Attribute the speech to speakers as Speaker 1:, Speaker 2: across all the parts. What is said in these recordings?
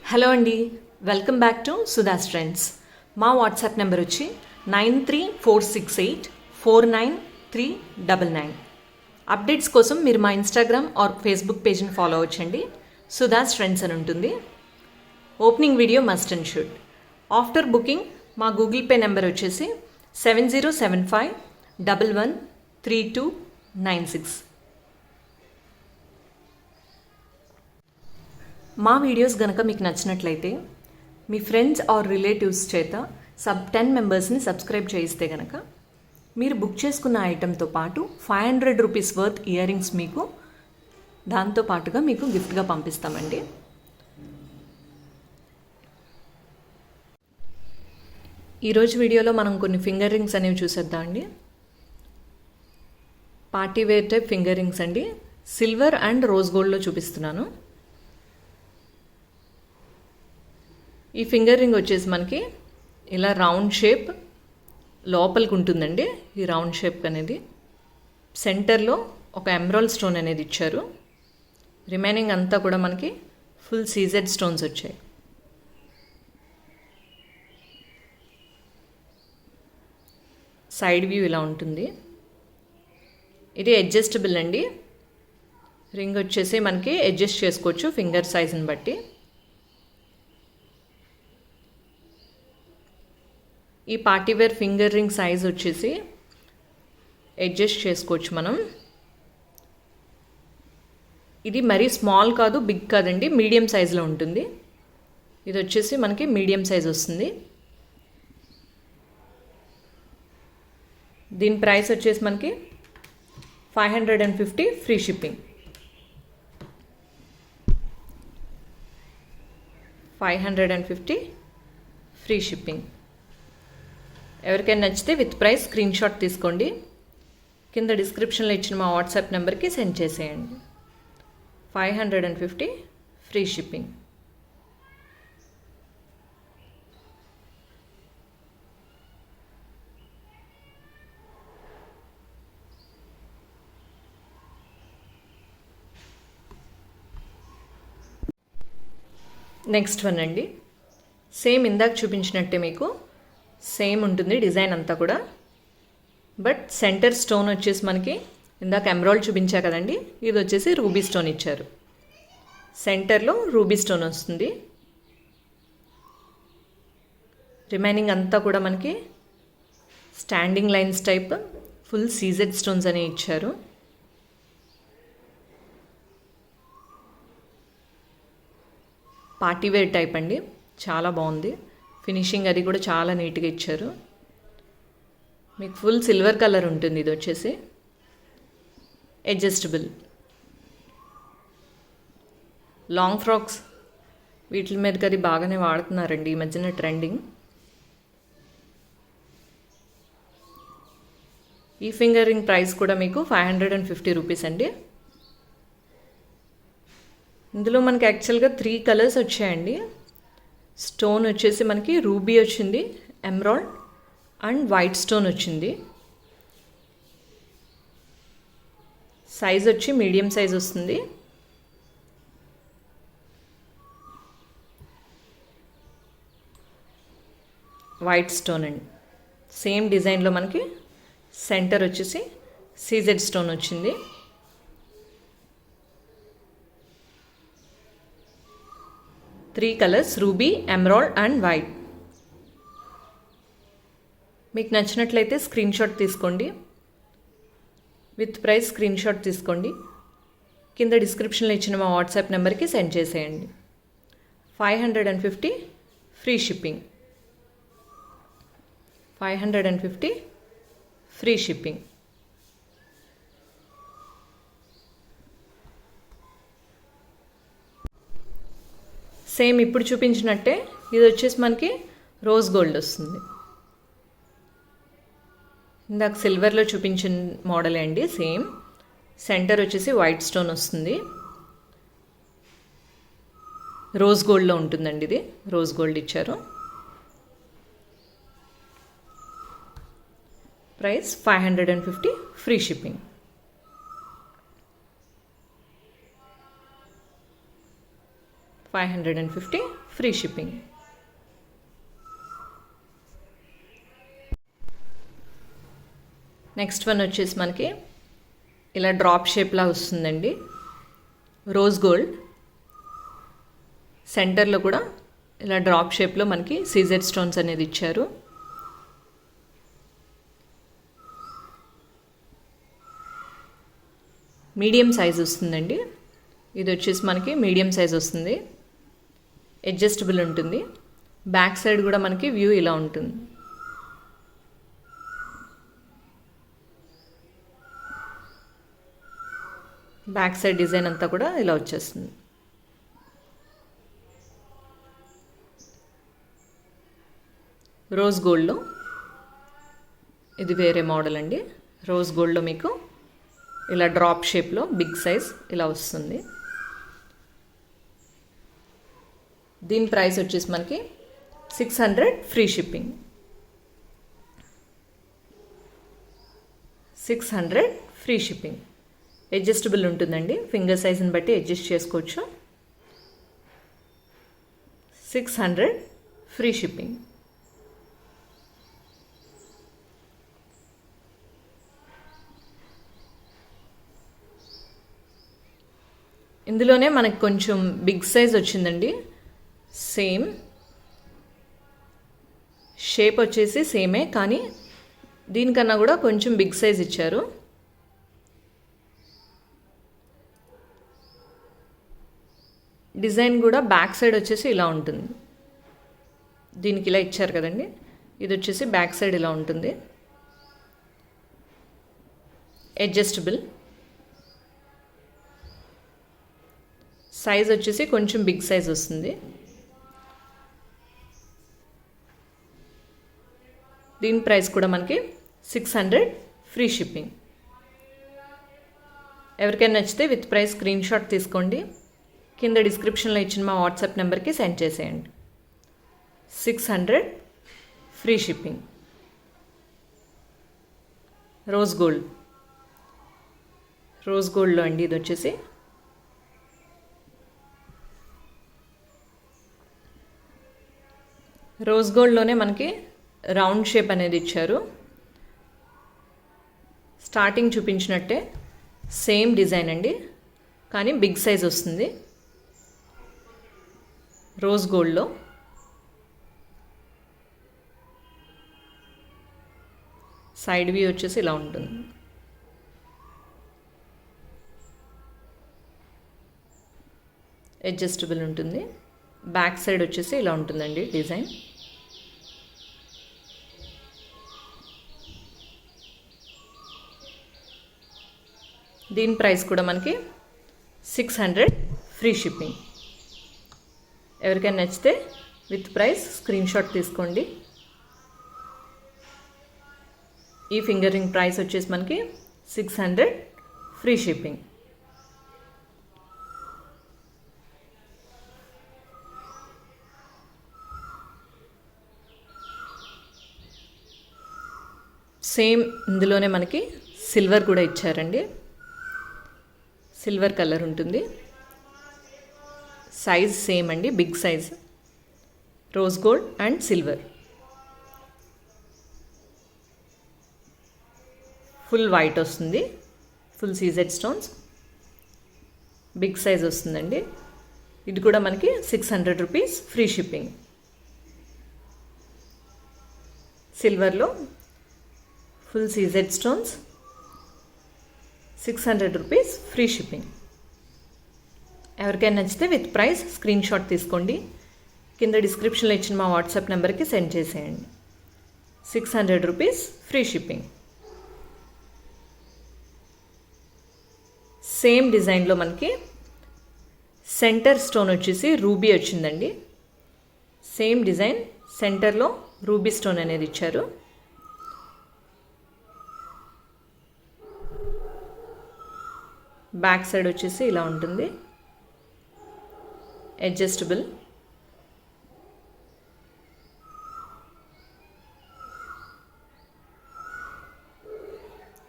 Speaker 1: Hello అండి, welcome back to Sudha's trends. మా WhatsApp number వచ్చి 9346849399. అప్డేట్స్ కోసం మీరు మా ఇన్స్టాగ్రామ్ ఆర్ ఫేస్బుక్ పేజ్ని ఫాలో అవ్వచ్చండి. సుధాస్ ట్రెండ్స్ అని ఉంటుంది. Opening video must and should. After booking మా గూగుల్ పే నెంబర్ వచ్చేసి 7075113296. మా వీడియోస్ గనక మీకు నచ్చినట్లయితే మీ ఫ్రెండ్స్ ఆర్ రిలేటివ్స్ చేత 10 మెంబర్స్ని సబ్స్క్రైబ్ చేయిస్తే గనక మీరు బుక్ చేసుకున్న ఐటెంతో పాటు 500 రూపీస్ వర్త్ ఇయర్ రింగ్స్ మీకు దాంతో పాటుగా మీకు గిఫ్ట్గా పంపిస్తామండి. ఈరోజు వీడియోలో మనం కొన్ని ఫింగర్ రింగ్స్ అనేవి చూసేద్దాం అండి. Party wear type finger rings అండి. సిల్వర్ అండ్ రోజ్ గోల్డ్లో చూపిస్తున్నాను. ఈ ఫింగర్ రింగ్ వచ్చేసి మనకి ఇలా రౌండ్ షేప్ లోపలికి ఉంటుందండి. ఈ రౌండ్ షేప్ అనేది సెంటర్లో ఒక ఎమరాల్డ్ స్టోన్ అనేది ఇచ్చారు. రిమైనింగ్ అంతా కూడా మనకి ఫుల్ సీజెడ్ స్టోన్స్ వచ్చాయి. సైడ్ వ్యూ ఇలా ఉంటుంది. ఇది అడ్జస్టబుల్ అండి. రింగ్ వచ్చేసి మనకి అడ్జస్ట్ చేసుకోవచ్చు ఫింగర్ సైజుని బట్టి. ఈ పార్టీవేర్ ఫింగర్ రింగ్ సైజ్ వచ్చేసి అడ్జస్ట్ చేసుకోవచ్చు మనం. ఇది మరీ స్మాల్ కాదు, బిగ్ కాదండి, మీడియం సైజులో ఉంటుంది. ఇది వచ్చేసి మనకి మీడియం సైజ్ వస్తుంది. దీని ప్రైస్ వచ్చేసి మనకి 550 ఫ్రీ షిప్పింగ్. 550 free shipping. ఎవరికైనా నచ్చితే విత్ ప్రైస్ స్క్రీన్ షాట్ తీసుకోండి. కింద డిస్క్రిప్షన్లో ఇచ్చిన మా వాట్సాప్ నెంబర్కి సెండ్ చేసేయండి. 550 ఫ్రీ షిప్పింగ్. నెక్స్ట్ వన్ అండి. సేమ్ ఇందాక చూపించినట్టే మీకు సేమ్ ఉంటుంది డిజైన్ అంతా కూడా. బట్ సెంటర్ స్టోన్ వచ్చేసి మనకి ఇందాక ఎమరాల్డ్ చూపించా కదండి, ఇది వచ్చేసి రూబీ స్టోన్ ఇచ్చారు. సెంటర్లో రూబీ స్టోన్ వస్తుంది. రిమైనింగ్ అంతా కూడా మనకి standing lines type full CZ stones అనేవి ఇచ్చారు. పార్టీవేర్ టైప్ అండి, చాలా బాగుంది. ఫినిషింగ్ అది కూడా చాలా నీట్గా ఇచ్చారు. మీకు ఫుల్ సిల్వర్ కలర్ ఉంటుంది. ఇది వచ్చేసి అడ్జస్టబుల్. లాంగ్ ఫ్రాక్స్ వీటి మీదకి అది బాగానే వాడుతున్నారండి ఈ మధ్యన, ట్రెండింగ్. ఈ ఫింగర్ రింగ్ ప్రైస్ కూడా మీకు 550 రూపీస్ అండి. ఇందులో మనకి యాక్చువల్గా 3 కలర్స్ వచ్చాయండి. స్టోన్ వచ్చేసి మనకి రూబీ వచ్చింది, ఎమరాల్డ్ అండ్ వైట్ స్టోన్ వచ్చింది. సైజ్ వచ్చి మీడియం సైజ్ వస్తుంది. వైట్ స్టోన్ అండి. సేమ్ డిజైన్లో మనకి సెంటర్ వచ్చేసి సీజెడ్ స్టోన్ వచ్చింది. Three colours ruby, emerald and white. మీకు నచ్చినట్లయితే స్క్రీన్ షాట్ తీసుకోండి. విత్ ప్రైస్ స్క్రీన్ షాట్ తీసుకోండి. కింద డిస్క్రిప్షన్లో ఇచ్చిన మా వాట్సాప్ నెంబర్కి సెండ్ చేసేయండి. 550 free shipping. 550 free shipping. Same ఇప్పుడు చూపించినట్టే ఇది వచ్చేసి మనకి రోజ్ గోల్డ్ వస్తుంది. ఇందాక సిల్వర్లో చూపించిన మోడలే అండి, సేమ్. సెంటర్ వచ్చేసి వైట్ స్టోన్ వస్తుంది. రోజ్ గోల్డ్లో ఉంటుందండి. ఇది రోజ్ గోల్డ్ ఇచ్చారు. Price 550 free shipping. 550 free shipping. Next one వచ్చేసి మనకి ఇలా డ్రాప్ షేప్లా వస్తుందండి. రోజ్ గోల్డ్ సెంటర్లో కూడా ఇలా డ్రాప్ షేప్లో మనకి సీజెడ్ స్టోన్స్ అనేది ఇచ్చారు. మీడియం సైజ్ వస్తుందండి. ఇది వచ్చేసి మనకి మీడియం సైజ్ వస్తుంది. అడ్జస్టబుల్ ఉంటుంది. బ్యాక్ సైడ్ కూడా మనకి వ్యూ ఇలా ఉంటుంది. బ్యాక్ సైడ్ డిజైన్ అంతా కూడా ఇలా వచ్చేస్తుంది. రోజ్ గోల్డ్లో ఇది వేరే మోడల్ అండి. రోజ్ గోల్డ్లో మీకు ఇలా డ్రాప్ షేప్లో బిగ్ సైజ్ ఇలా వస్తుంది. దీని ప్రైస్ వచ్చేసి మనకి 600 free shipping. 600 free shipping. Adjustable ఉంటుందండి. ఫింగర్ సైజ్ని బట్టి అడ్జస్ట్ చేసుకోవచ్చు. 600 ఫ్రీ షిప్పింగ్. ఇందులోనే మనకి కొంచెం బిగ్ సైజ్ వచ్చిందండి. సేమ్ షేప్ వచ్చేసి సేమే, కానీ దీనికన్నా కూడా కొంచెం బిగ్ సైజ్ ఇచ్చారు. డిజైన్ కూడా బ్యాక్ సైడ్ వచ్చేసి ఇలా ఉంటుంది. దీనికి ఇలా ఇచ్చారు కదండి, ఇది వచ్చేసి బ్యాక్ సైడ్ ఇలా ఉంటుంది. అడ్జస్టబుల్. సైజ్ వచ్చేసి కొంచెం బిగ్ సైజ్ వస్తుంది. దీని ప్రైస్ కూడా మనకి 600 ఫ్రీ షిప్పింగ్. ఎవరికైనా నచ్చితే విత్ ప్రైస్ స్క్రీన్ షాట్ తీసుకోండి. కింద డిస్క్రిప్షన్లో ఇచ్చిన మా వాట్సాప్ నెంబర్కి సెండ్ చేసేయండి. 600 free shipping. Rose gold. Rose గోల్డ్లో అండి ఇది వచ్చేసి రోజ్ గోల్డ్లోనే మనకి రౌండ్ షేప్ అనేది ఇచ్చారు. స్టార్టింగ్ చూపించినట్టే సేమ్ డిజైన్ అండి, కానీ బిగ్ సైజ్ వస్తుంది. రోజ్ గోల్డ్లో సైడ్ వ్యూ వచ్చేసి ఇలా ఉంటుంది. అడ్జస్టబుల్ ఉంటుంది. బ్యాక్ సైడ్ వచ్చేసి ఇలా ఉంటుందండి డిజైన్. దీని ప్రైస్ కూడా మనకి 600 ఫ్రీ షిప్పింగ్. ఎవరికైనా నచ్చితే విత్ ప్రైస్ స్క్రీన్ షాట్ తీసుకోండి. ఈ ఫింగర్ రింగ్ ప్రైస్ వచ్చేసి మనకి 600 ఫ్రీ షిప్పింగ్. సేమ్ ఇందులోనే మనకి సిల్వర్ కూడా ఇచ్చారండి. సిల్వర్ కలర్ ఉంటుంది. సైజ్ సేమ్ అండి, big size. Rose gold and silver. Full white వస్తుంది. Full CZ stones. Big size వస్తుందండి. ఇది కూడా మనకి 600 రూపీస్ ఫ్రీ షిప్పింగ్. సిల్వర్లో full CZ stones. 600 rupees free shipping. ఎవరికైనా నచ్చితే విత్ ప్రైస్ స్క్రీన్ షాట్ తీసుకోండి. కింద డిస్క్రిప్షన్లో ఇచ్చిన మా వాట్సాప్ నెంబర్కి సెండ్ చేసేయండి. 600 రూపీస్ ఫ్రీ షిప్పింగ్. సేమ్ డిజైన్లో మనకి సెంటర్ స్టోన్ వచ్చేసి రూబీ వచ్చిందండి. సేమ్ డిజైన్ సెంటర్లో రూబీ స్టోన్ అనేది ఇచ్చారు. బ్యాక్ సైడ్ వచ్చేసి ఇలా ఉంటుంది. అడ్జస్టబుల్.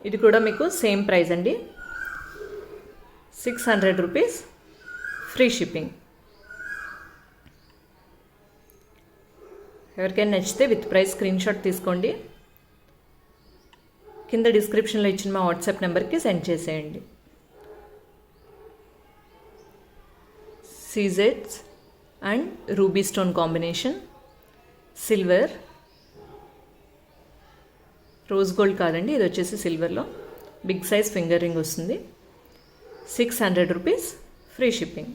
Speaker 1: ఇది కూడా మీకు సేమ్ ప్రైస్ అండి. 600 రూపీస్ ఫ్రీ షిప్పింగ్. ఎవరికైనా నచ్చితే విత్ ప్రైస్ స్క్రీన్ షాట్ తీసుకోండి. కింద డిస్క్రిప్షన్లో ఇచ్చిన మా వాట్సాప్ నెంబర్కి సెండ్ చేసేయండి. సీజెడ్స్ and ruby stone combination, silver, rose gold కాదండి, ఇది వచ్చేసి సిల్వర్లో బిగ్ సైజ్ ఫింగర్ రింగ్ వస్తుంది. 600 రూపీస్, ఫ్రీ షిప్పింగ్.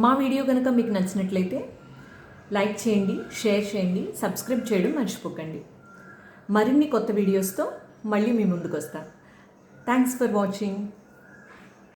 Speaker 1: మా వీడియో కనుక మీకు నచ్చినట్లయితే లైక్ చేయండి, షేర్ చేయండి, సబ్స్క్రైబ్ చేయడం మర్చిపోకండి. మరిన్ని కొత్త వీడియోస్తో మళ్ళీ మీ ముందుకు వస్తాను. Thanks for watching.